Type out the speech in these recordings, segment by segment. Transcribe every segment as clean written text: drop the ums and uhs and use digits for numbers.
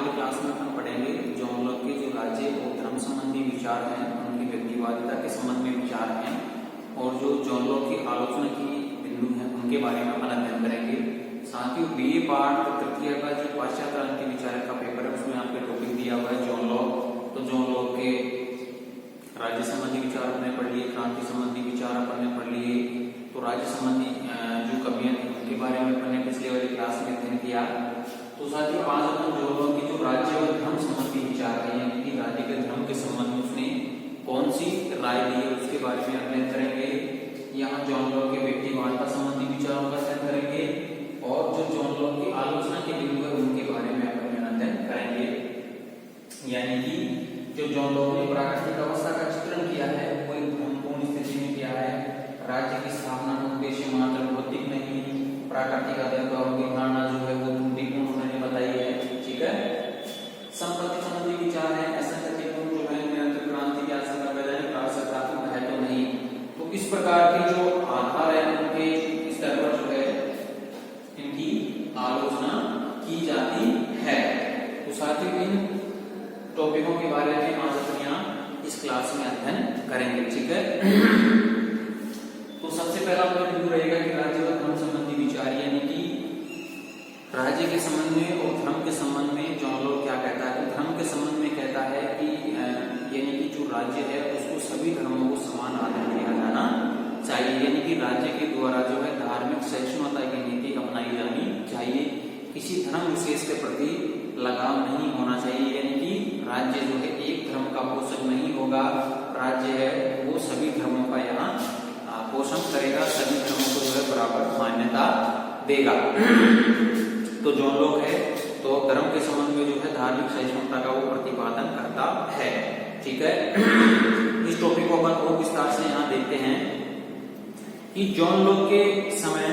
वाली क्लास में अपन पढ़ेंगे जॉन लॉक के जो राज्य और धर्म संबंधी विचार हैं, उनकी व्यक्तिवादिता के संबंध में विचार हैं, और जो जॉन लॉक की आलोचना की बिंदु हैं उनके बारे में अपन अध्ययन करेंगे। साथ ही बीए पार्ट तृतीय का जो पाश्चात्य क्रांति विचारक का पेपर है उसमें आपके टॉपिक दिया हुआ है जॉन लॉक। तो जॉन लॉक के राज्य संबंधी विचार अपने पढ़ लिए, क्रांति संबंधी विचार अपने पढ़ लिए, तो राज्य संबंधी जो कमियां थी उनके बारे में अपने पिछले वाली क्लास में अध्ययन किया। तो साथ ही आज अपन जॉन लॉक की जो राज्य और धर्म संबंधी विचार है, यानी कि राज्य के धर्म के संबंध में उसने कौन सी राय दी है उसके बारे में अध्ययन करेंगे। यहाँ जॉन लॉक के व्यक्तिवादिता संबंधी विचारों का अध्ययन करेंगे, और जो जॉन लॉक की आलोचना के बिंदु है उनके बारे में अपन अध्ययन करेंगे। यानी कि जो जॉन लॉक ने प्राकृतिक अवस्था का चित्रण किया है वो एक भ्रमपूर्ण स्थिति में किया है। राज्य की स्थापना का उद्देश्य मात्र भौतिक नहीं, प्राकृतिक अधिकारों की धारणा जो है वो त्रुटिपूर्ण उन्होंने बताई है। ठीक है, संपत्ति संबंधी विचार है, ऐसा जो है निरंतर क्रांति की आशंका वैधानिक सकारात्मक है तो नहीं। तो इस प्रकार के जो आधार है उनके स्तर पर जो है इनकी आलोचना की जाती है। तो साथ ही इन टॉपिकों के बारे में आज हम यहाँ इस क्लास में अध्ययन करेंगे। ठीक है, तो सबसे पहला अपना बिंदु रहेगा कि राज्य और धर्म संबंधी विचार, यानी कि राज्य के संबंध में और धर्म के संबंध में जॉन लॉक क्या कहता है। तो धर्म के संबंध में कहता है कि यानी कि जो राज्य है उसको सभी धर्मों को समान आदर दिया जाना चाहिए, यानी कि राज्य के द्वारा जो है धार्मिक सहिष्णुता की नीति अपनाई जानी चाहिए। किसी धर्म विशेष के प्रति लगाव नहीं होना चाहिए, यानी कि राज्य जो है एक धर्म का पोषक नहीं होगा। राज्य है वो सभी धर्मों का यहाँ पोषण करेगा, सभी धर्मों को जो है बराबर मान्यता देगा। तो जॉन लॉक है तो धर्म के संबंध में जो है धार्मिक सहिष्णुता का वो प्रतिपादन करता है। ठीक है, इस टॉपिक को अपन और विस्तार से यहाँ देखते हैं कि जॉन लॉक के समय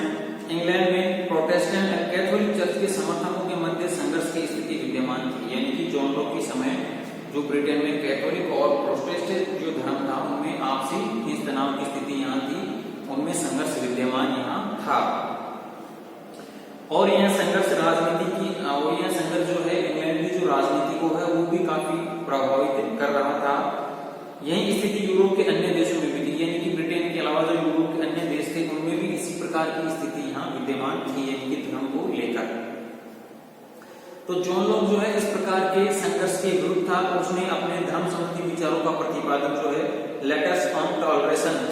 इंग्लैंड में प्रोटेस्टेंट और कैथोलिक चर्च के समर्थकों के मध्य संघर्ष की स्थिति विद्यमान थी। यानी कि जॉन लॉक के समय जो ब्रिटेन में कैथोलिक और प्रोटेस्टेंट जो धर्म था उनमें आपसी इस तनाव की स्थिति यहाँ थी, उनमें संघर्ष विद्यमान यहाँ था। और यह संघर्ष राजनीति की और यह संघर्ष जो है इंग्लैंड की जो राजनीति को है वो भी काफी प्रभावित कर रहा था। यही स्थिति यूरोप के अन्य देशों में भी थी, यानी कि ब्रिटेन के अलावा जो यूरोप के अन्य देश थे उनमें भी इसी प्रकार की स्थिति यहाँ विद्यमान थी, यानी कि धर्म को लेकर। तो जॉन लॉक जो है इस प्रकार के संघर्ष के विरुद्ध था, उसने अपने धर्म संबंधी विचारों का प्रतिपादन जो है लेटर्स ऑन टॉलरेशन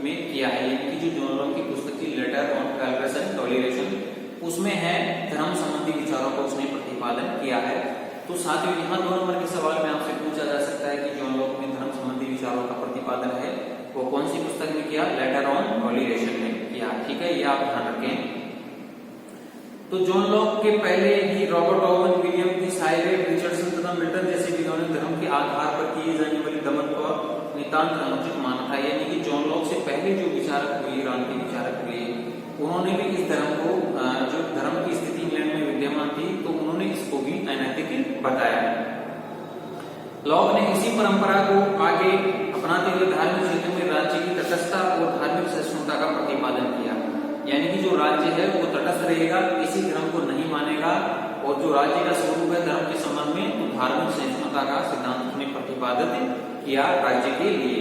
में किया है। यानी कि जो जॉन लॉक की पुस्तक थी लेटर ऑन टॉलरेशन उसमें है धर्म संबंधी विचारों का उसने प्रतिपादन किया है। तो साथ ही यहाँ 2 नंबर के सवाल में आपसे पूछा जा सकता है कि जॉन लॉक ने धर्म संबंधी विचारों का प्रतिपादन है वो कौन सी पुस्तक में किया, लेटर ऑन टॉलरेशन में किया। ठीक है, ये आप ध्यान रखें। तो जॉन लॉक के पहले ही रॉबर्ट ओवन, विलियम टी साइलेट, रिचर्डसन तथा मिल्टन जैसे विद्वानों ने धर्म के आधार पर किए जाने वाले दमन को नितांत अनुचित माना था। यानी कि जॉन लॉक से पहले जो विचारक हुए, क्रांति विचारक हुए, उन्होंने भी इस धर्म को जो धर्म की स्थिति इंग्लैंड में विद्यमान थी तो उन्होंने इसको भी अनैतिक बताया। लॉक ने इसी परंपरा को आगे अपनाते हुए धार्मिक क्षेत्र में राज्य की तटस्थता और धार्मिक सहिष्णुता का प्रतिपादन किया। यानी कि जो राज्य है वो तटस्थ रहेगा, किसी धर्म को नहीं मानेगा, और जो राज्य का स्वरूप है धर्म के संबंध में तो धार्मिक सहिष्णुता का सिद्धांत ने प्रतिपादित किया राज्य के लिए।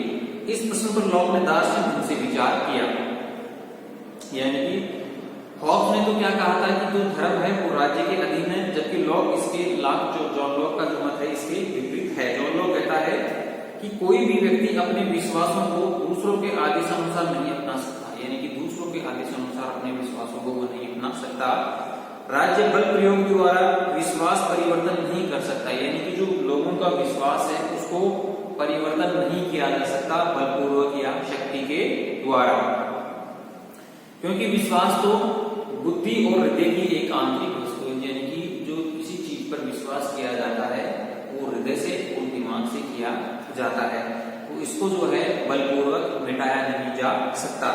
इस प्रश्न पर लॉक ने दार्शनिक ढंग से विचार किया। यानी कि हॉब्स ने तो क्या कहा था कि जो धर्म है वो राज्य के अधीन है, जबकि लॉक इसके जो जॉन लॉक का जो मत है इसके विपरीत है। जॉन लॉक कहता है कि कोई भी व्यक्ति अपने विश्वासों को दूसरों के आदेशानुसार नहीं अपना सकता, यानी कि दूसरों के आदेशानुसार अपने विश्वासों को वो नहीं अपना सकता। राज्य बल प्रयोग द्वारा विश्वास परिवर्तन नहीं कर सकता, यानी कि जो लोगों का विश्वास है उसको परिवर्तन नहीं किया जा सकता बलपूर्वक या शक्ति के द्वारा, क्योंकि विश्वास तो बुद्धि और हृदय की एक आंतरिक वस्तु है। यानी कि जो किसी चीज पर विश्वास किया जाता है वो हृदय से और दिमाग से किया जाता है, तो इसको जो है बलपूर्वक मिटाया नहीं जा सकता।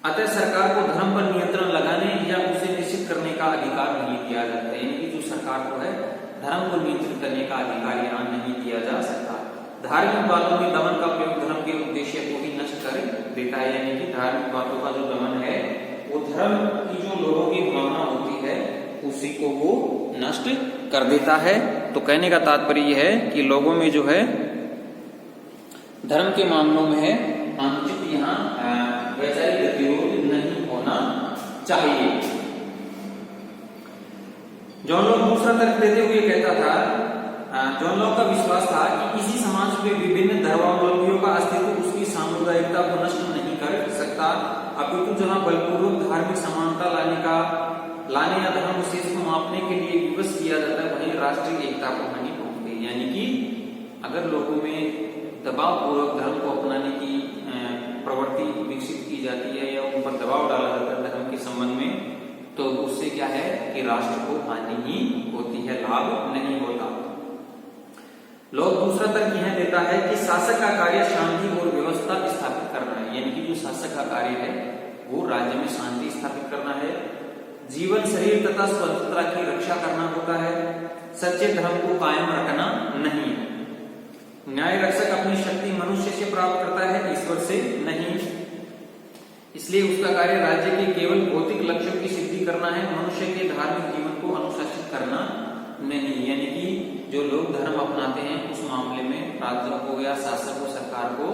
अतः सरकार को धर्म पर नियंत्रण लगाने या उसे निश्चित करने का अधिकार नहीं दिया जाता, यानी कि जो सरकार को है धर्म को नियंत्रित करने का अधिकार यहाँ नहीं दिया जा सकता। धार्मिक बातों में दमन का प्रयोग धर्म के उद्देश्य को ही नष्ट कर देता है, यानी कि धार्मिक बातों का जो दमन है वो धर्म की जो लोगों की भावना होती है उसी को वो नष्ट कर देता है। तो कहने का तात्पर्य यह है कि लोगों में जो है धर्म के मामलों में है अनुचित यहाँ वैचारिक गतिरोध नहीं होना चाहिए। जॉन लॉक दूसरा तर्क देते हुए कहता था, जॉन लॉक का विश्वास था कि किसी समाज में विभिन्न धर्मावलंबियों का अस्तित्व उसकी सामुदायिकता को नष्ट नहीं कर सकता, अपितु जहां बलपूर्वक धार्मिक समानता लाने या धर्म विशेष को मापने के लिए विवश किया जाता है वहीं राष्ट्रीय एकता को हानि पहुंचती है। यानी कि अगर लोगों में दबाव पूर्वक धर्म को अपनाने की प्रवृत्ति विकसित की जाती है या उन पर दबाव डाला जाता है धर्म के संबंध में, तो उससे क्या है कि राष्ट्र को हानि ही होती है, लाभ नहीं होता। लोग दूसरा तर्क यह देता है कि शासक का कार्य शांति और व्यवस्था स्थापित करना है। यानी कि जो शासक का कार्य है वो राज्य में शांति स्थापित करना है, जीवन शरीर तथा स्वतंत्रता की रक्षा करना होता है, सच्चे धर्म को कायम रखना नहीं। न्याय रक्षक अपनी शक्ति मनुष्य से प्राप्त करता है, ईश्वर से नहीं। इसलिए उसका कार्य राज्य के केवल भौतिक लक्ष्यों की सिद्धि करना है, मनुष्य के धार्मिक जीवन को अनुशासित करना नहीं। यानी कि जो लोग धर्म अपनाते हैं उस मामले में राज्य को या शासक को सरकार को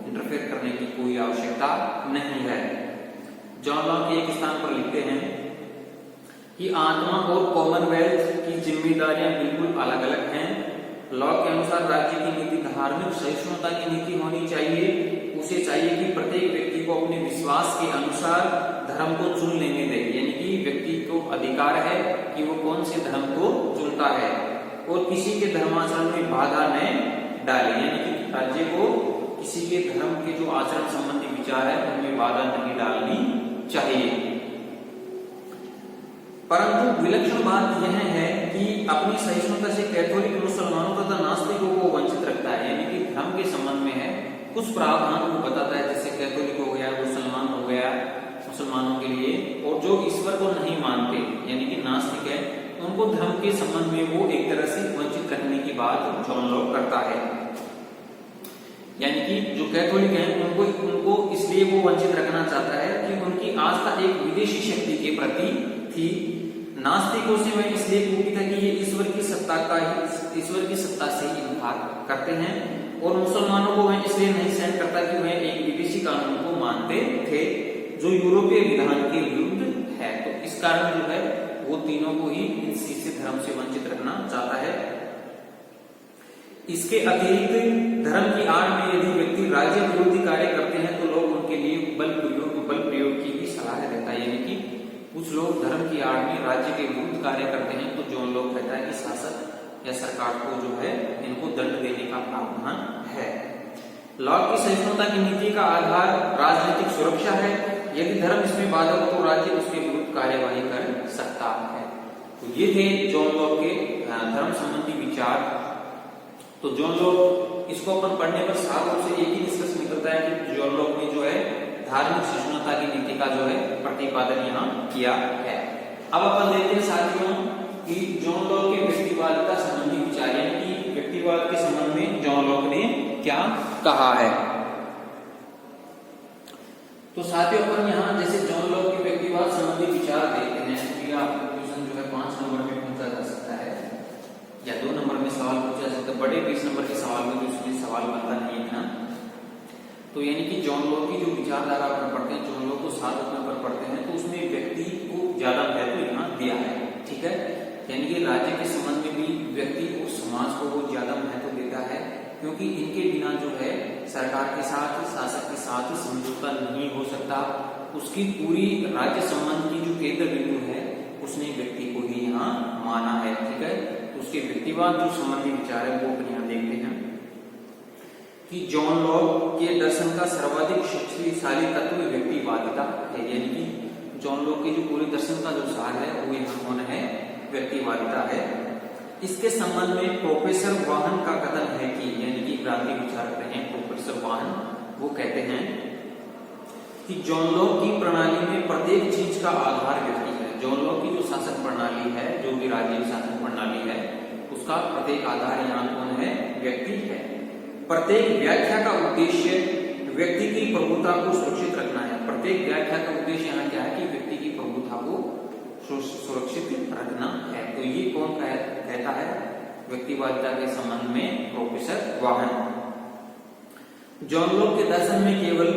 इंटरफेयर करने की कोई आवश्यकता नहीं है। जॉन लॉक एक स्थान पर लिखते हैं कि आत्मा और कॉमनवेल्थ की जिम्मेदारियां बिल्कुल अलग अलग हैं। लॉक के अनुसार राज्य की नीति धार्मिक सहिष्णुता की नीति होनी चाहिए। उसे चाहिए कि प्रत्येक व्यक्ति को अपने विश्वास के अनुसार धर्म को चुन लेने दे। यानी कि व्यक्ति को अधिकार है कि वो कौन से धर्म को चुनता है और किसी के धर्माचरण में बाधा न डाले। यानी कि राज्य को किसी के धर्म के जो आचरण संबंधी विचार है उनमें बाधा नहीं डालनी चाहिए। परंतु विलक्षण बात यह है कि अपनी सहिष्णुता से कैथोलिक मुसलमानों तथा नास्तिकों को वंचित रखता है। यानी कि धर्म के संबंध में है कुछ प्रावधान को बताता है, जैसे कैथोलिक हो गया, मुसलमान हो गया, मुसलमानों के लिए, और जो ईश्वर को नहीं मानते यानी कि नास्तिक है उनको धर्म के संबंध में वो एक तरह से वंचित रखने की बात जॉन लॉक करता है। यानी कि जो कैथोलिक है उनको इसलिए वो वंचित रखना चाहता है कि उनकी आस्था एक विदेशी शक्ति के प्रति थी। नास्तिकों से वह इसलिए कुपित है कि ये ईश्वर की सत्ता से ही इनकार करते हैं, और मुसलमानों को वह इसलिए नहीं सहन करता कि वह एक विदेशी कानून को मानते थे जो यूरोपीय विधान के विरुद्ध है। तो इस कारण जो है वो तीनों को ही इस चीज से धर्म से वंचित रखना चाहता है। इसके अतिरिक्त धर्म की आड़ में यदि व्यक्ति राज्य विरोधी कार्य करते हैं तो लोग उनके लिए बल प्रयोग की भी सलाह देता है। यानी कि कुछ लोग धर्म की आड़ में राज्य के विरुद्ध कार्य करते हैं तो जॉन लॉक कहता है कि शासक या सरकार को जो है इनको दंड देने का प्रावधान है। लॉक की सहिष्णुता की नीति का आधार राजनीतिक सुरक्षा है। यदि धर्म इसमें बाधक हो तो राज्य उसके विरुद्ध कार्यवाही कर सकता है। तो ये थे जॉन लॉक के धर्म संबंधी विचार। तो जॉन लॉक इसको अपन पढ़ने पर साफ रूप से एक ही निष्कर्ष निकलता है कि जॉन लॉक ने जो है धार्मिक सहिष्णुता की नीति का जो है प्रतिपादन यहाँ किया है। अब अपन देखते हैं साथियों कि जॉन लॉक के व्यक्तिवादिता संबंधी विचार, यानी कि व्यक्तिवाद के संबंध में जॉन लॉक ने क्या कहा है। तो साथियों अपन यहाँ जैसे जॉन लॉक के व्यक्तिवाद संबंधी विचार देखते हैं कि आपको क्वेश्चन जो है 5 नंबर में पूछा जा सकता है या 2 नंबर में सवाल पूछा जा सकता है। बड़े 20 नंबर के सवाल में तो इसलिए सवाल बनता नहीं है ना। तो यानी कि जॉन लॉक की जो विचारधारा अपन पढ़ते हैं, जॉन लॉक को 7 पर पढ़ते हैं, तो उसमें व्यक्ति को ज्यादा महत्व यहाँ दिया है। ठीक है, यानी कि राज्य के संबंध में भी व्यक्ति और समाज को वो ज्यादा महत्व देता है, क्योंकि इनके बिना जो है सरकार के साथ, शासक के साथ समझौता नहीं हो सकता। उसकी पूरी राज्य संबंध की जो केंद्र बिंदु है उसने व्यक्ति को ही यहाँ माना है। ठीक है, तो उसके व्यक्तिवाद जो संबंधी विचार है वो अपन यहाँ देखते हैं कि जॉन लॉक के दर्शन का सर्वाधिक शक्तिशाली तत्व व्यक्तिवादिता है। यानी कि जॉन लॉक के जो पूरे दर्शन का जो सार है वो यहाँ कौन है, व्यक्तिवादिता है। इसके संबंध में प्रोफेसर वाहन का कथन है कि, यानी कि क्रांति विचारक हैं प्रोफेसर वाहन, वो कहते हैं कि जॉन लॉक की प्रणाली में प्रत्येक चीज का आधार व्यक्ति है। जॉन लॉक की जो शासन प्रणाली है, जो भी राज्य शासन प्रणाली है, उसका प्रत्येक आधार यहाँ कौन है, व्यक्ति है। प्रत्येक व्याख्या का उद्देश्य व्यक्ति की प्रभुता को सुरक्षित रखना है। प्रत्येक व्याख्या का उद्देश्य यहाँ क्या है कि व्यक्ति की प्रभुता को सुरक्षित रखना है। तो ये कौन कहता है व्यक्तिवादिता के संबंध में? प्रोफेसर वाहन। जॉन लॉक के दर्शन में केवल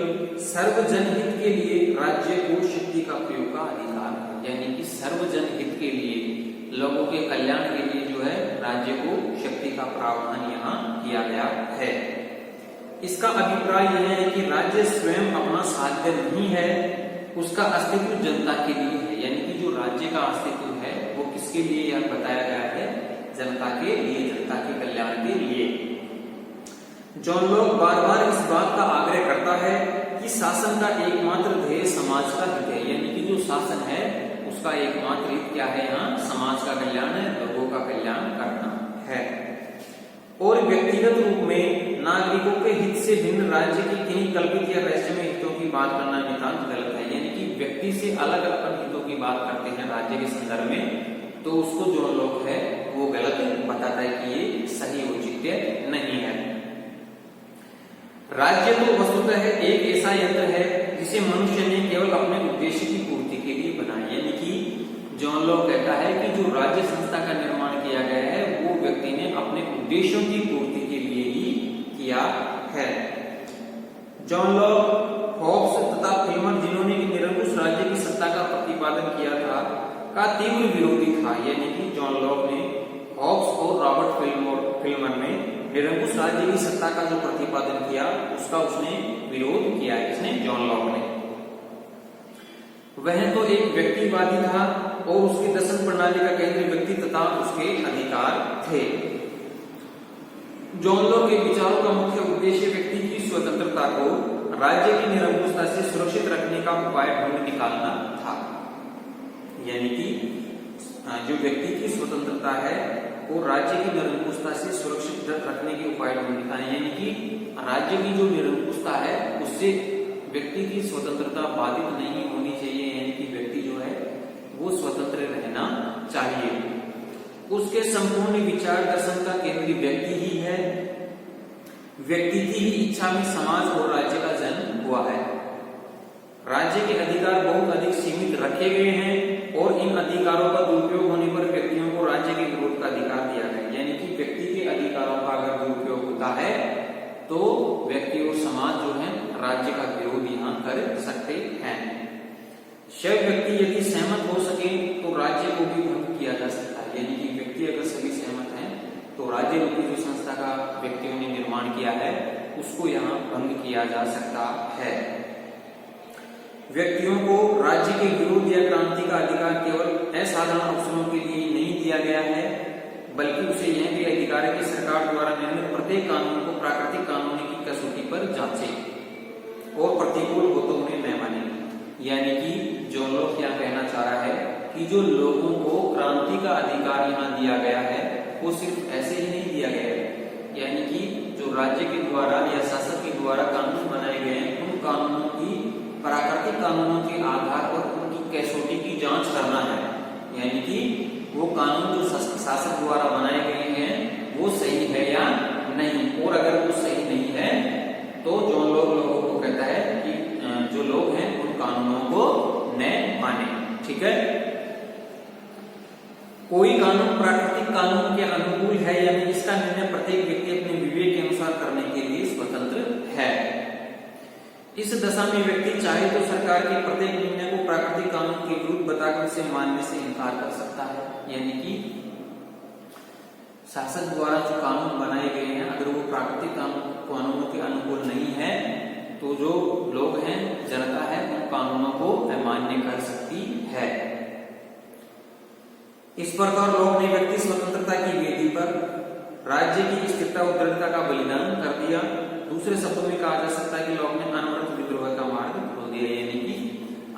सर्वजन हित के लिए राज्य को शक्ति का प्रयोग का अधिकार है, यानी कि सर्वजन हित के लिए, लोगों के कल्याण के लिए जो है राज्य को शक्ति का प्रावधान यहाँ किया गया है। इसका अभिप्राय यह है कि राज्य स्वयं अपना साध्य नहीं है, उसका अस्तित्व जनता के लिए है, यानी कि जो राज्य का अस्तित्व है वो किसके लिए यह बताया गया है? जनता के लिए, जनता के कल्याण के लिए। जॉन लॉक बार बार इस बात का आग्रह करता है कि शासन का एकमात्र ध्येय समाज का हित है, यानी कि जो शासन है उसका एकमात्र हित क्या है? यहाँ समाज का कल्याण है, लोगों का कल्याण करना है। और व्यक्तिगत रूप में नागरिकों के हित से भिन्न राज्य की किन्हीं कल्पित या रहस्यमय हितों की बात करना नितांत गलत है, यानी कि व्यक्ति से अलग अलग हितों की बात करते हैं राज्य के संदर्भ में, तो उसको जॉन लॉक है वो गलत बताता है कि ये सही औचित्य नहीं है। राज्य तो वस्तुतः एक ऐसा यंत्र है जिसे मनुष्य ने केवल अपने उद्देश्य की पूर्ति के लिए बनाया, यानी कि जॉन लॉक कहता है कि जो राज्य संस्था का निर्माण किया गया है वो व्यक्ति ने अपने उद्देश्यों की पूर्ति के लिए ही किया है। जॉन लॉक, हॉब्स तथा फिल्मर जिन्होंने निरंकुश राज्य की सत्ता का प्रतिपादन किया था का तीव्र विरोधी था, यानी कि जॉन लॉक ने हॉब्स और रॉबर्ट फिल्मर ने निरंकुश राज्य की सत्ता का जो प्रतिपादन किया उसका उसने विरोध किया। इसने जॉन लॉक ने, वह तो एक व्यक्तिवादी था और उसकी दर्शन प्रणाली का केंद्र व्यक्ति तथा उसके अधिकार थे। जॉन लॉक के विचारों का मुख्य उद्देश्य व्यक्ति की स्वतंत्रता को राज्य की निरंकुशता से सुरक्षित रखने का उपाय ढूंढ निकालना था, यानी कि जो व्यक्ति की स्वतंत्रता है वो राज्य की निरंकुशता से सुरक्षित रखने के उपाय ढूंढ निकालना, यानी कि राज्य की जो निरंकुशता है उससे व्यक्ति की स्वतंत्रता बाधित नहीं होनी चाहिए, यानी कि व्यक्ति जो है वो स्वतंत्र रहना चाहिए। उसके संपूर्ण विचार दर्शन का केंद्र व्यक्ति ही है, व्यक्ति की ही इच्छा में समाज और राज्य का जन्म हुआ है। राज्य के अधिकार बहुत अधिक सीमित रखे गए हैं और इन अधिकारों का दुरुपयोग होने पर व्यक्तियों को राज्य के विरोध का अधिकार दिया गया, यानी कि व्यक्ति के अधिकारों का अगर दुरुपयोग होता है तो व्यक्ति और समाज जो है राज्य का विरोध यहाँ कर सकते हैं। शव व्यक्ति यदि सहमत हो सके तो राज्य को भी भंग किया जा सकता है, यानी कि व्यक्ति अगर सभी सहमत हैं तो राज्य रूपी जो संस्था का व्यक्तियों ने निर्माण किया है उसको यहाँ भंग किया जा सकता है। व्यक्तियों को राज्य के विरोध या क्रांति का अधिकार केवल असाधारण अवसरों के लिए नहीं दिया गया है, बल्कि उसे यह भी अधिकार है कि सरकार द्वारा निर्मित प्रत्येक कानून को प्राकृतिक कानून की कसौटी पर जांचे और प्रतिकूल हो तो उन्हें न माने। यानी कि जॉन लॉक क्या कहना चाह रहा है कि जो लोगों को क्रांति का अधिकार यहाँ दिया गया है वो सिर्फ ऐसे ही नहीं दिया गया है, यानी कि जो राज्य के द्वारा या शासक के द्वारा कानून बनाए गए हैं उन कानूनों की प्राकृतिक कानूनों के आधार पर उनकी कसौटी की जांच करना है, यानी कि वो कानून जो शासक द्वारा बनाए गए हैं वो सही है या नहीं, और अगर वो सही नहीं है तो जॉन लॉक लोगों को कहता है कि जो लोग हैं उन कानूनों को न माने। ठीक है, कोई कानून प्राकृतिक कानून के अनुकूल है या नहीं इसका निर्णय प्रत्येक व्यक्ति अपने विवेक के अनुसार करने के लिए स्वतंत्र है। इस दशा में व्यक्ति चाहे तो सरकार के प्रत्येक निर्णय को प्राकृतिक कानून के विरुद्ध बताकर उसे मानने से इनकार कर सकता है, यानी कि शासक द्वारा जो कानून बनाए गए हैं अगर वो प्राकृतिक कानूनों के अनुकूल नहीं है तो जो लोग हैं, जनता है, उन कानूनों को अमान्य कर सकती है। इस प्रकार लॉक ने व्यक्ति स्वतंत्रता की वेदी पर राज्य की स्थिरता और दृढ़ता का बलिदान कर दिया। दूसरे शब्दों में कहा जा सकता है कि लॉक ने अनवरत विद्रोह का मार्ग खोल दिया, यानी कि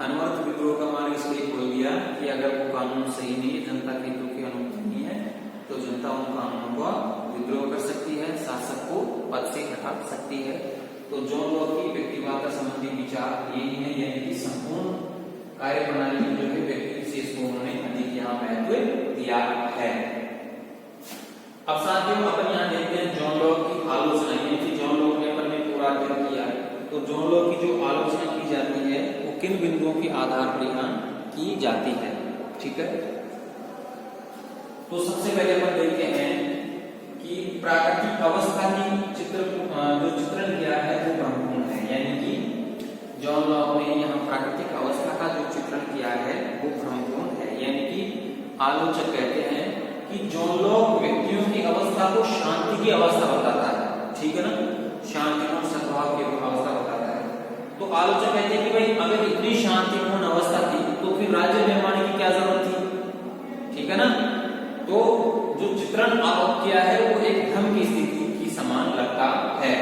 अनवरत विद्रोह का मार्ग इसलिए खोल दिया कि अगर वो कानून सही नहीं है, जनता के हितों के अनुकूल नहीं है, तो जनता उन कानूनों का विद्रोह कर सकती है, शासक को पद से हटा सकती है। तो जॉन लॉक की व्यक्तिवाद संबंधी विचार यही है, यानी कि संपूर्ण कार्य प्रणाली में जो है व्यक्ति विशेष को उन्होंने अधिक यहाँ महत्व दिया है। अब साथियों अपन यहाँ देखते हैं जॉन लॉक की आलोचना, यानी कि जॉन लॉक ने अपन ने पूरा अध्ययन किया, तो जॉन लॉक की जो आलोचना की जाती है वो किन बिंदुओं के आधार पर यहाँ की जाती है। ठीक है। तो सबसे पहले अपन देखते हैं कि प्राकृतिक अवस्था की जो चित्रण किया है वो भ्रमपूर्ण है, यानी कि जॉन लॉक ने यहाँ प्राकृतिक अवस्था का जो चित्रण किया है वो भ्रमपूर्ण है। यानी कि आलोचक कहते हैं कि जॉन लॉक व्यक्तियों की अवस्था को शांति की अवस्था बताता है, ठीक है ना, शांतिपूर्ण सद्भाव की अवस्था बताता है। तो आलोचक कहते हैं कि भाई अगर इतनी शांतिपूर्ण अवस्था थी तो फिर राज्य निर्माण की क्या जरूरत थी, ठीक है ना। तो जो चित्रण आप किया है वो एक भ्रम की स्थिति की समान लगता है।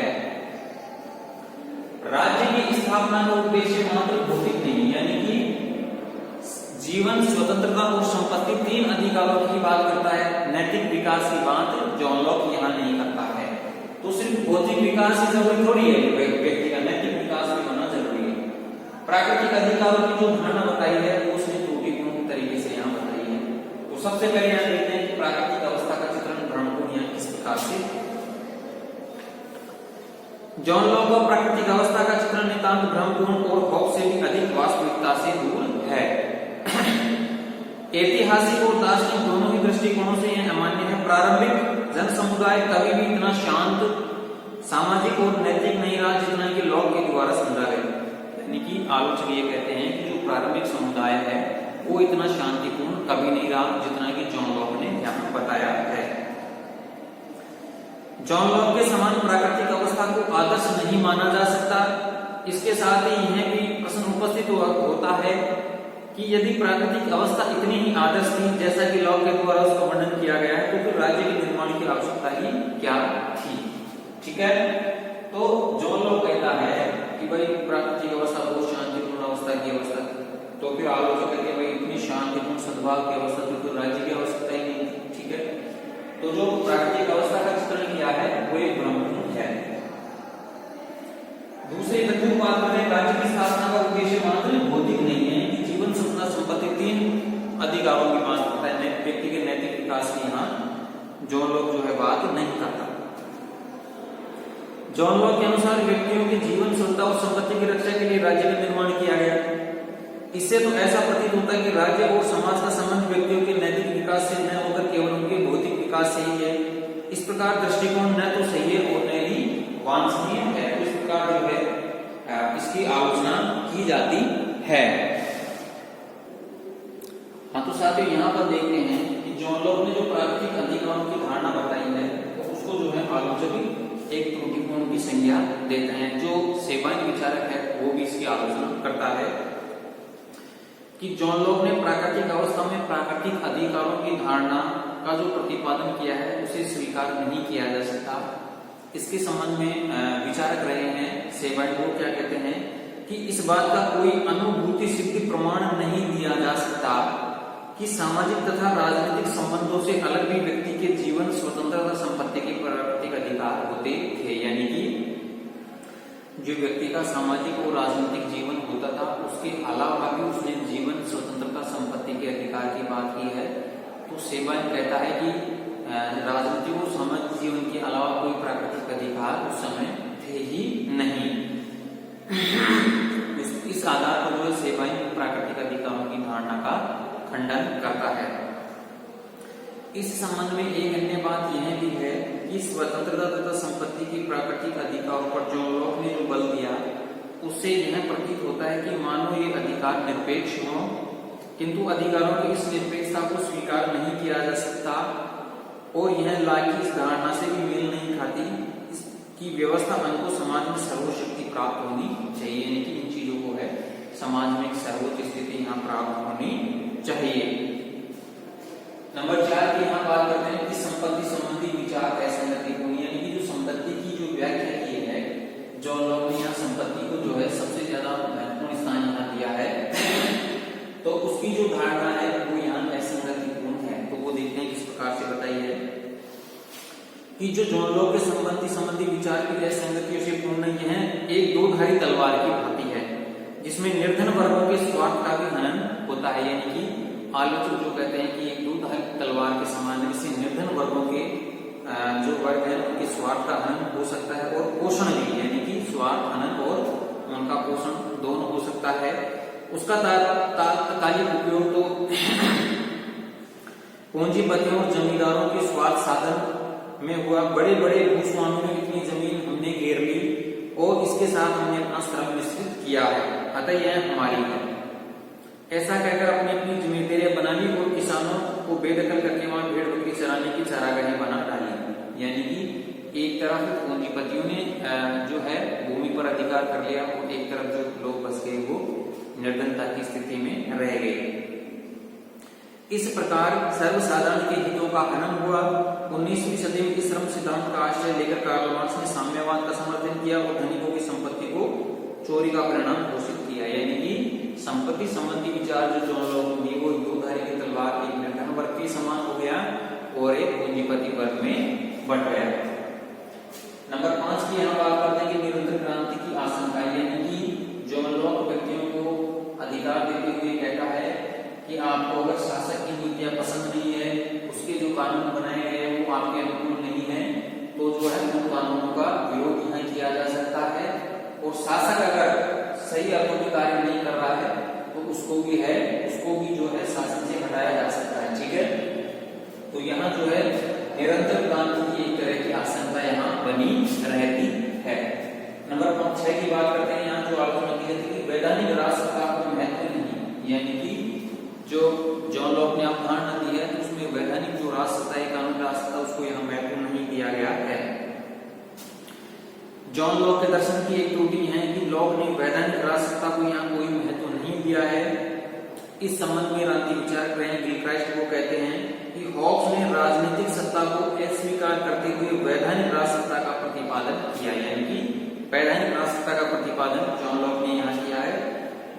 राज्य की स्थापना का उद्देश्य मात्र भौतिक नहीं, यानी कि जीवन, स्वतंत्रता और संपत्ति, तीन अधिकारों की बात करता है। नैतिक विकास की बात जॉन लॉक यहाँ नहीं करता है। तो सिर्फ भौतिक विकास ही जरूरी थोड़ी है, व्यक्ति का नैतिक विकास भी होना जरूरी है। प्राकृतिक अधिकारों की जो धारणा बताई है वो उसने त्रुटिपूर्ण तरीके से यहाँ बताई है। तो सबसे पहले यहाँ देखते हैं कि प्राकृतिक अवस्था का चित्रण भ्रमपूर्ण यहाँ किस प्रकार से। जॉन लॉक का प्राकृतिक अवस्था का चित्रण नितांत भ्रमपूर्ण और हॉब से भी अधिक वास्तविकता से दूर है। ऐतिहासिक और दार्शनिक दोनों ही दृष्टिकोणों से यह अमान्य है। प्रारंभिक जन समुदाय कभी भी इतना शांत, सामाजिक और नैतिक नहीं रहा जितना कि लॉक के द्वारा समझा गया। यानी कि आलोचक ये कहते हैं कि जो प्रारंभिक समुदाय है वो इतना शांतिपूर्ण कभी नहीं रहा जितना कि जॉन लॉक ने यहाँ बताया है। जॉन लॉक के समान प्राकृतिक अवस्था को आदर्श नहीं माना जा सकता। इसके साथ ही यह भी प्रश्न उपस्थित होता है कि यदि प्राकृतिक अवस्था इतनी ही आदर्श थी जैसा कि लॉक के द्वारा उसका वर्णन किया गया है तो फिर राज्य के निर्माण की आवश्यकता ही क्या थी, ठीक है। तो जॉन लॉक कहता है कि भाई प्राकृतिक अवस्था बहुत शांतिपूर्ण अवस्था की अवस्था, तो फिर आलोचक कहते हैं भाई इतनी शांतिपूर्ण सद्भाव की अवस्था तो फिर राज्य की आवश्यकता ही नहीं थी, ठीक है। तो जो प्राकृतिक अवस्था का चित्रण किया है वो एक भ्रमपूर्ण है। दूसरी तथ्य बात करें, राज्य की स्थापना का उद्देश्य मात्र भौतिक नहीं है, जीवन, सत्ता, संपत्ति, तीन अधिकारों की बात करता है। व्यक्ति के नैतिक विकास की यहाँ जॉन लॉक जो है बात नहीं करता। जॉन लॉक के अनुसार व्यक्तियों के जीवन, सत्ता और संपत्ति की रक्षा के लिए राज्य का निर्माण किया गया। इससे तो ऐसा प्रतीत होता है कि राज्य और समाज का संबंध व्यक्तियों के नैतिक विकास से न होकर केवल उनके भौतिक विकास से ही है। इस प्रकार दृष्टिकोण न तो सही है और न ही वांछनीय है। इस प्रकार जो है इसकी आलोचना की जाती है। हाँ, तो साथियों यहाँ पर देखते हैं कि जॉन लॉक ने जो प्राकृतिक अधिकारों की धारणा बताई है तो उसको जो है आलोचक एक त्रुटिपूर्ण की संज्ञा देते हैं। जो सेबाइन विचारक है वो भी इसकी आलोचना करता है कि जॉन लॉक ने प्राकृतिक अवस्था में प्राकृतिक अधिकारों की धारणा का जो प्रतिपादन किया है उसे स्वीकार नहीं किया जा सकता। इसके संबंध में विचारक रहे हैं सेबाइन, वो क्या कहते हैं कि इस बात का कोई अनुभूति सिद्ध प्रमाण नहीं दिया जा सकता कि सामाजिक तथा राजनीतिक संबंधों से अलग भी व्यक्ति के जीवन, स्वतंत्रता, संपत्ति के प्राकृतिक अधिकार होते थे। यानी कि जो व्यक्ति का सामाजिक और राजनीतिक जीवन होता था उसके अलावा भी उसने जीवन, स्वतंत्रता, संपत्ति के अधिकार की बात की है। तो सेबाइन कहता है कि राजनीतिक और सामाजिक जीवन के अलावा कोई प्राकृतिक अधिकार उस समय थे ही नहीं। इस आधार पर जो है सेबाइन प्राकृतिक अधिकारों की धारणा का खंडन करता है। इस संबंध में एक अन्य बात यह भी है कि स्वतंत्रता तथा संपत्ति की प्राकृतिक अधिकारों पर जॉन लॉक ने जो बल दिया उससे यह प्रतीत होता है कि मानो ये अधिकार निरपेक्ष हो, किंतु अधिकारों की इस निरपेक्षता को स्वीकार नहीं किया जा सकता और यह लॉक की इस धारणा से भी मेल नहीं खाती कि व्यवस्था को समाज में सर्वशक्ति प्राप्त होनी चाहिए। यानी कि इन चीजों को है समाज में एक सर्वोच्च स्थिति यहाँ प्राप्त होनी चाहिए। नंबर 4 की यहाँ बात करते हैं कि संपत्ति संबंधी विचार असंगति होनी, यानी कि जो संपत्ति की जो व्याख्या की है जॉन लॉक ने यहाँ संपत्ति को जो है सबसे ज्यादा महत्वपूर्ण स्थान यहाँ दिया है तो उसकी जो धारणा है वो यहाँ असंगतिपूर्ण है। तो वो देखते हैं किस प्रकार से बताई है कि जो जॉन लॉक के संबंधी विचार की असंगतियों से पूर्ण यह एक दो धारी तलवार की भांति है जिसमें निर्धन वर्गों के स्वार्थ का भी हनन होता है। यानी कि आलोचक जो कहते हैं कि एक दो धारी तलवार के समान है, इससे निर्धन वर्गों के जो वर्ग है उनके स्वार्थ का हनन हो सकता है और पोषण भी, यानी कि स्वार्थ हनन और उनका पोषण दोनों हो सकता है। उसका तात्कालिक उपयोग तो पूंजीपतियों और जमींदारों के स्वार्थ साधन में हुआ। बड़े बड़े भूस्वामियों ने इतनी जमीन हमने घेर ली और इसके साथ हमने अपना श्रम मिश्रित किया है, अतः यह हमारी है, ऐसा कहकर अपनी अपनी जमींदारियां बना ली और किसानों को बेदखल करके वहां भेड़ बकरी चराने की चारागाहें बना डाली। यानी कि एक तरफ पूंजीपतियों ने जो है भूमि पर अधिकार कर लिया और एक तरफ जो लोग बस गए वो निर्धनता की स्थिति में रह गए। इस प्रकार सर्वसाधारण के हितों का हनन हुआ। 19वीं सदी में इस श्रम सिद्धांत का आश्रय लेकर कार्ल मार्क्स ने साम्यवाद का समर्थन किया और धनिकों की संपत्ति को चोरी का परिणाम घोषित किया। यानी कि संपत्ति संबंधी विचार जो जॉन लॉक ने वो दो धारी की तलवार, एक निर्धन वर्ग के समान हो गया और एक पूंजीपति वर्ग में बट गया। नंबर 5 की यहाँ बात करते हैं कि निरंतर क्रांति की आशंका। यानी कि जॉन लॉक व्यक्तियों को अधिकार देते हुए कहता है कि आपको अगर शासक की नीतियां पसंद नहीं है, उसके जो कानून बनाए गए हैं वो आपके अनुकूल नहीं है, तो जो है उन कानूनों का विरोध यहाँ किया जा सकता है और शासक अगर सही अर्थों में कार्य नहीं कर रहा है तो उसको भी जो है शासन से हटाया जा सकता है। ठीक है, तो यहाँ जो है निरंतर क्रांति की एक तरह की आशंका यहाँ बनी रहती है। नंबर 6 की बात करते हैं। यहाँ जो आलोचना की जाती है कि वैधानिक राष्ट्र का कोई महत्व नहीं, यानी कि जो जॉन लॉक ने अवधारणा दी है तो उसमें वैधानिक जो राष्ट्र है, कानून राष्ट्र, उसको यहाँ महत्व नहीं दिया गया है। जॉन लॉक के दर्शन की एक त्रुटि है कि लॉक ने वैधानिक राष्ट्रता को यहाँ कोई महत्व नहीं दिया है। इस संबंध में रांति विचारक रहे गिलक्राइस्ट वो कहते हैं कि हॉब्स ने राजनीतिक सत्ता को अस्वीकार करते हुए वैधानिक राष्ट्रता का प्रतिपादन किया। यानी कि वैधानिक राष्ट्रता का प्रतिपादन जॉन लॉक ने यहाँ किया है।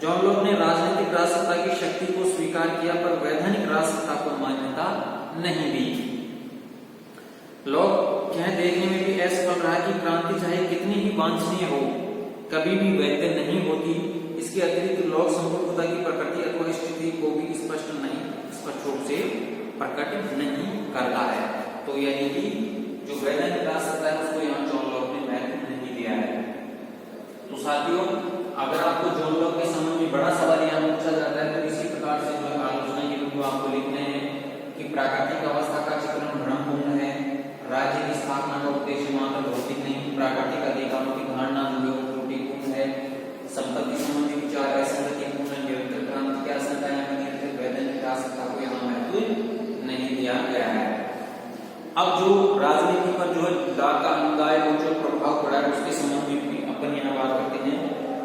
जॉन लॉक ने राजनीतिक राष्ट्रता की शक्ति को स्वीकार किया पर वैधानिक राष्ट्रता को मान्यता नहीं दी। लॉक यह देखने में भी असफल रहा कि क्रांति चाहे कितनी ही वांछनीय हो कभी भी वैध नहीं होती। इसके अतिरिक्त लॉक संपूर्णता की प्रकृति अथवा स्थिति को भी स्पष्ट रूप से प्रकट नहीं करता है। तो यानी कि जो वैधानिक राष्ट्रता है उसको यहाँ जॉन लॉक ने महत्व नहीं दिया है। तो साथियों, अगर आपको जॉन लॉक के संबंध में बड़ा सवाल यहाँ पूछा जाता है तो इसी प्रकार से जो आलोचना के बिंदु आपको लिखने हैं कि प्राकृतिक अवस्था का चित्रण भ्रमपूर्ण है, राज्य की स्थापना का उद्देश्य मात्र भौतिक नहीं, प्राकृतिक अधिकारों की धारणा जो है त्रुटिपूर्ण है, संपत्ति संबंधी विचार असंगतिपूर्ण, निरंतर क्रांति की आशंका यहाँ निरंतर वैधानिक राष्ट्रता को यहाँ महत्व नहीं दिया गया है। अब जो राजनीति पर जो है का अनुदाय और जो प्रभाव पड़ा है उसके संबंध में अपन यहाँ बात करते हैं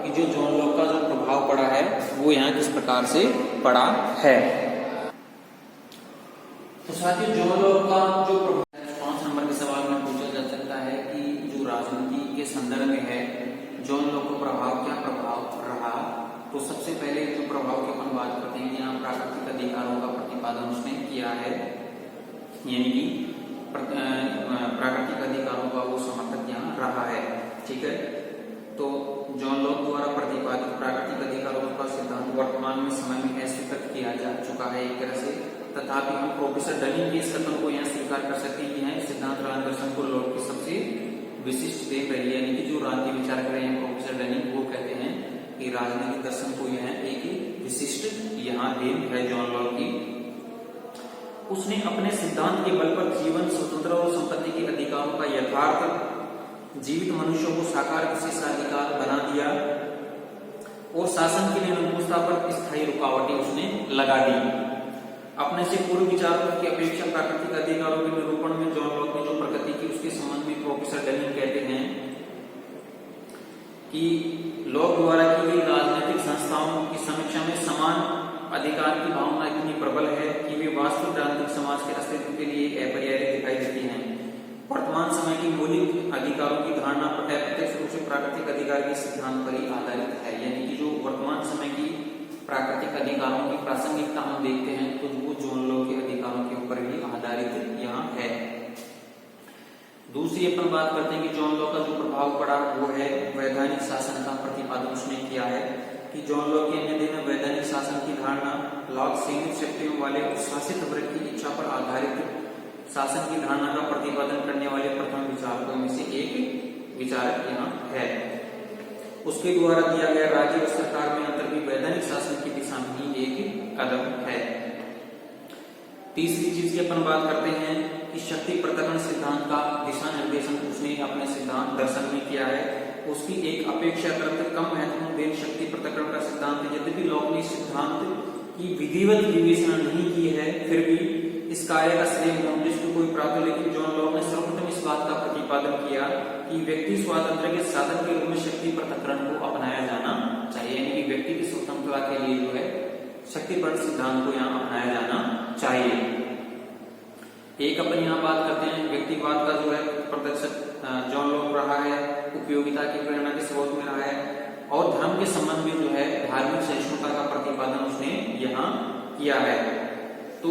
कि जो जॉन लॉक का जो प्रभाव पड़ा है वो यहाँ किस प्रकार से पड़ा है। तो साथियों, जॉन लॉक का जो प्रभाव 5 नंबर के सवाल में पूछा जा सकता है कि जो राजनीति के संदर्भ में है जॉन लॉक का प्रभाव, क्या प्रभाव रहा। तो सबसे पहले जो प्रभाव की अपन बात करते हैं कि यहाँ प्राकृतिक अधिकारों का प्रतिपादन उसने किया है, यानी कि प्राकृतिक अधिकारों का वो समर्थक यहाँ रहा है। ठीक है, तो जॉन लॉक द्वारा प्रतिपादित प्राकृतिक अधिकारों का सिद्धांत वर्तमान में समय में अस्वीकृत किया जा चुका है एक तरह से, तथापि हम प्रोफेसर डनिंग के इस कथन को यहाँ स्वीकार कर सकते हैं कि यहाँ सिद्धांत दर्शन को लॉक की सबसे विशिष्ट देन रही है। यानी कि जो रांति विचार कर रहे हैं प्रोफेसर डनिंग वो कहते हैं कि राजनीतिक दर्शन को यह एक विशिष्ट यहाँ देन है जॉन लॉक की। उसने अपने सिद्धांत के बल पर जीवन, स्वतंत्र और संपत्ति के अधिकारों का यथार्थ जीवित मनुष्यों को साकार विशेषाधिकार बना दिया और शासन की निरंकुशता पर स्थायी रुकावटें उसने लगा दी। अपने से पूर्व विचारों की अपेक्षा प्राकृतिक अधिकारों के निरूपण में जॉन लॉक ने जो प्रगति की उसके संबंध में प्रोफेसर डनिंग कहते हैं कि लॉक द्वारा की गई राजनीतिक संस्थाओं की समीक्षा में समान अधिकार की भावना इतनी प्रबल है कि वे वास्तविक राजनीतिक समाज के अस्तित्व के लिए अपरिहार्य दिखाई देती हैं। वर्तमान समय की मौलिक अधिकारों की धारणा अप्रत्यक्ष रूप से प्राकृतिक अधिकार के सिद्धांत पर ही आधारित है। यानी कि जो वर्तमान समय की प्राकृतिक अधिकारों की प्रासंगिकता हम देखते हैं तो वो जॉन लॉक के अधिकारों के ऊपर भी आधारित यहाँ है। दूसरी अपन बात करते हैं कि जॉन लॉक का जो प्रभाव पड़ा वो है वैधानिक शासन का प्रतिपादन उसने किया है कि जॉन लॉक के अन्य में वैधानिक शासन की धारणा लॉक सीमित शक्तियों वाले शासित वर्ग की इच्छा पर आधारित शासन की धारणा का प्रतिपादन करने वाले प्रथम विचारकों में से एक विचारक यहाँ है। उसके द्वारा दिया गया राज्य और सरकार में अंतर भी वैधानिक शासन की दिशा में ही एक कदम है। तीसरी चीज की अपन बात करते हैं कि शक्ति पृथक्करण सिद्धांत का दिशा निर्देशन उसने अपने सिद्धांत दर्शन में किया है। उसकी एक अपेक्षाकृत कम महत्वपूर्ण देन शक्ति पृथक्करण का सिद्धांत है। यद्यपि लॉक ने सिद्धांत की विधिवत विवेचना नहीं की है, फिर भी इस कार्य का श्रेय मॉन्टेस्क्यू को प्राप्त है। लेकिन जॉन लॉक ने सर्वप्रथम इस बात का प्रतिपादन किया कि व्यक्ति स्वातंत्र्य के साधन के रूप में शक्ति पृथक्करण को अपनाया जाना चाहिए, यानी कि व्यक्ति की स्वतंत्रता के लिए जो है शक्तिपरक सिद्धांत को यहाँ अपनाया जाना चाहिए। एक अपन यहाँ बात करते हैं व्यक्तिवाद का जो है प्रदर्शक जॉन लॉक रहा है, उपयोगिता की प्रेरणा के स्रोत में रहा है और धर्म के संबंध में जो है धार्मिक सहिष्णुता का प्रतिपादन उसने यहाँ किया है। तो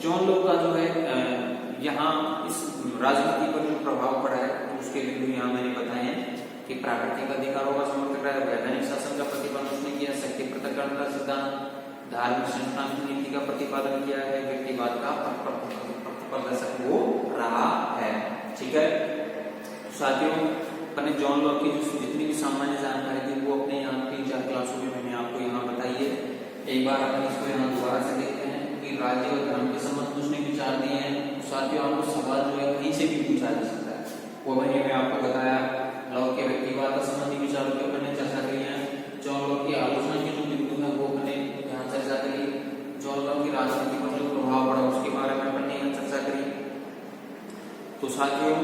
जॉन लॉक का जो है यहाँ इस राजनीति पर जो प्रभाव पड़ा है उसके बिंदु यहाँ मैंने बताए हैं कि प्राकृतिक अधिकारों का समर्थन रहा है, वैधानिक शासन का प्रतिपादन उसने किया, शक्ति पृथक्करण का सिद्धांत, धार्मिक संस्थान की नीति का प्रतिपादन किया है, व्यक्तिवाद का प्रदर्शक वो रहा है। ठीक है साथियों, अपने जॉन लॉक की जितनी भी सामान्य जानकारी थी वो अपने यहाँ 3-4 क्लासों में मैंने आपको यहाँ बताई है। एक बार अपन इसको यहाँ दोबारा से देखते हैं कि राज्य और धर्म के संबंध में उसने विचार दिए हैं। साथियों आपको सवाल जो है कहीं से भी पूछा जा सकता है, वो मैंने आपको बताया। लॉक के व्यक्तिवाद संबंधी विचारों की अपने चर्चा करी है। जॉन लॉक की आलोचना के जो बिंदु है वो अपने यहाँ चर्चा करी। जॉन लॉक की राजनीति पर जो प्रभाव पड़ा उसके बारे में अपने यहाँ चर्चा करी। तो साथियों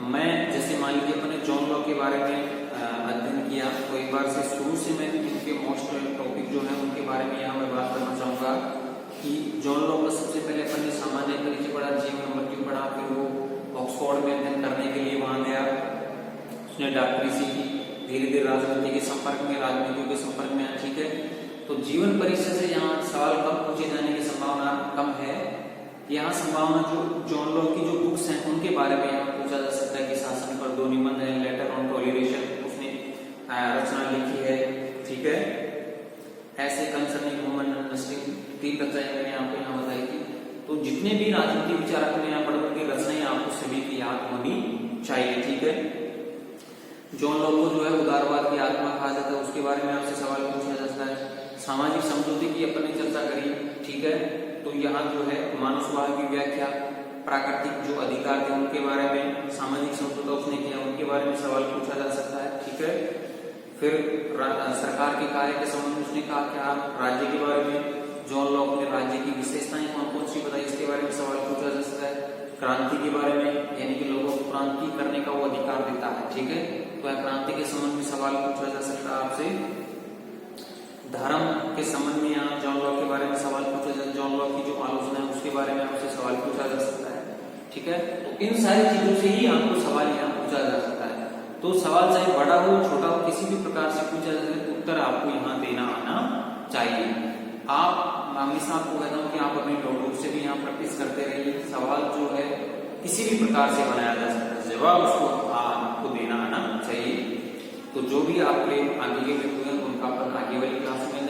मैं जैसे मान लीजिए अपने जॉन लॉक के बारे में अध्ययन किया, तो एक बार से शुरू से मैं इनके मोस्ट टॉपिक जो है उनके बारे में यहाँ मैं बात करना चाहूंगा कि जॉन लॉक का सबसे पहले अपन ने सामान्य परिचय पढ़ा, जीवन मृत्यु पढ़ा, फिर वो ऑक्सफोर्ड में अध्ययन करने के लिए वहां गया, उसने डॉक्टरी सीखी, धीरे धीरे राजनीति के संपर्क में, राजनीतियों के संपर्क में। ठीक है, तो जीवन परिचय से यहाँ सवाल कम पूछे जाने की संभावना कम है। यहाँ संभावना जो जॉन लॉक की जो बुक्स हैं उनके बारे में यहाँ पूछा जा सकता है कि शासन पर 2 निबंध है, लेटर ऑन टॉलरेशन उसने रचना लिखी है। ठीक है, ऐसे कंसर्निंग ह्यूमन अंडरस्टैंडिंग 3 रचनाएं मैंने आपको यहाँ बताई थी। तो जितने भी राजनीति विचारक ने यहाँ पढ़े उनकी रचनाएं आपको सभी की याद होनी चाहिए। ठीक है, जॉन लॉक को जो है उदारवाद की आत्मा कहा जाता है, उसके बारे में आपसे सवाल पूछा जाता है। सामाजिक समझौते की अपन ने चर्चा करी। ठीक है, तो यहाँ जो है मानव स्वभाव की व्याख्या, प्राकृतिक जो अधिकार थे उनके बारे में, सामाजिक समझौता उसने किया उनके बारे में सवाल पूछा जा सकता है। ठीक है, फिर सरकार के कार्य के संबंध में उसने कहा क्या, राज्य के बारे में जॉन लॉक ने राज्य की विशेषताएं कौन कौन सी बताई, इसके बारे में सवाल पूछा जा सकता है। क्रांति के बारे में, यानी कि लोगों को क्रांति करने का वो अधिकार देता है। ठीक है, तो क्रांति के संबंध में सवाल पूछा जा सकता है आपसे। धर्म के संबंध में यहाँ जॉन लॉक के बारे में सवाल पूछा जाए, जॉन लॉक की जो आलोचना है उसके बारे में आपसे सवाल पूछा जा सकता है। ठीक है, तो इन सारी चीजों से ही आपको सवाल यहाँ पूछा जा सकता है। तो सवाल चाहे बड़ा हो छोटा हो किसी भी प्रकार से पूछा जाए, उत्तर आपको यहाँ देना आना चाहिए। आप हमेशा आपको कहता हूँ कि आप अपने नोटबुक से भी यहाँ प्रैक्टिस करते रहिए। सवाल जो है किसी भी प्रकार से बनाया जा सकता है, जवाब उसको आपको देना आना चाहिए। तो जो भी आपके आगे के बिंदु है उनका अपन आगे वाली क्लास में